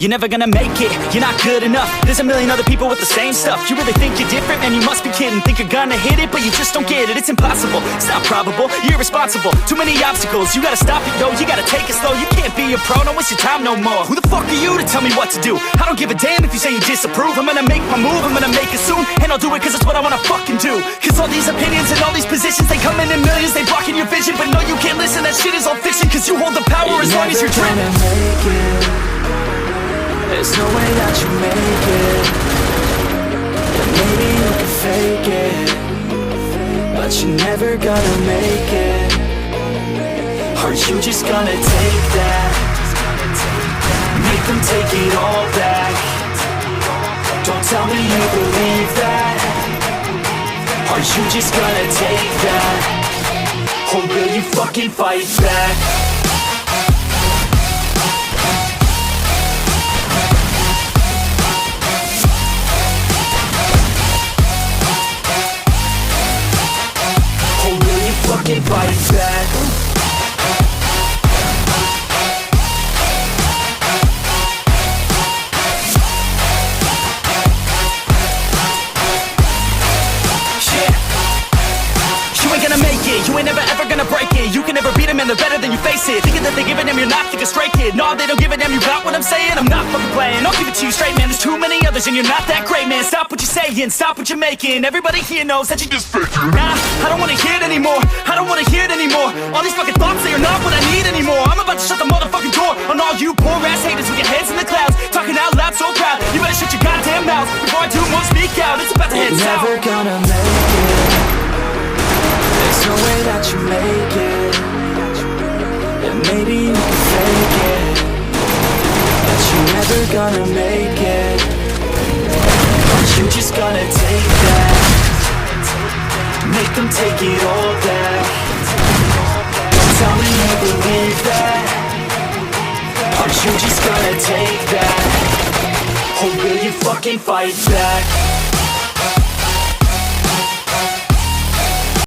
you're never gonna make it. You're not good enough, there's a million other people with the same stuff. You really think you're different? Man, you must be kidding. Think you're gonna hit it, but you just don't get it. It's impossible, it's not probable, you're irresponsible. Too many obstacles, you gotta stop it, yo. You gotta take it slow, you can't be a pro. Don't waste your time no more. Who the fuck are you to tell me what to do? I don't give a damn if you say you disapprove. I'm gonna make my move, I'm gonna make it soon. And I'll do it cause it's what I wanna fucking do. Cause all these opinions and all these positions, they come in millions, they blocking your vision. But no, you can't listen, that shit is all fiction. Cause you hold the power as long as you're dreaming. Make it. There's no way that you make it. And maybe you can fake it, but you're never gonna make it. Are you just gonna take that? Make them take it all back. Don't tell me you believe that. Are you just gonna take that? Or will you fucking fight back? Or will you fucking fight back? You ain't never ever gonna break it. You can never beat them and they're better than you face it. Thinking that they're giving them, you're not, think a straight kid. No, they don't give a damn, you got what I'm saying? I'm not fucking playing, I'll give it to you straight, man. There's too many others and you're not that great, man. Stop what you're saying, stop what you're making. Everybody here knows that you just faking. Nah, I don't wanna hear it anymore, I don't wanna hear it anymore. All these fucking thoughts, they are not what I need anymore. I'm about to shut the motherfucking door on all you poor ass haters with your heads in the clouds, talking out loud so proud. You better shut your goddamn mouth before I do more speak out. It's about to head south. You're never gonna make it. There's no way that you make it. And maybe you can fake it, but you're never gonna make it. Aren't you just gonna take that? Make them take it all back. Don't tell me you believe that. Aren't you just gonna take that? Or will you fucking fight back?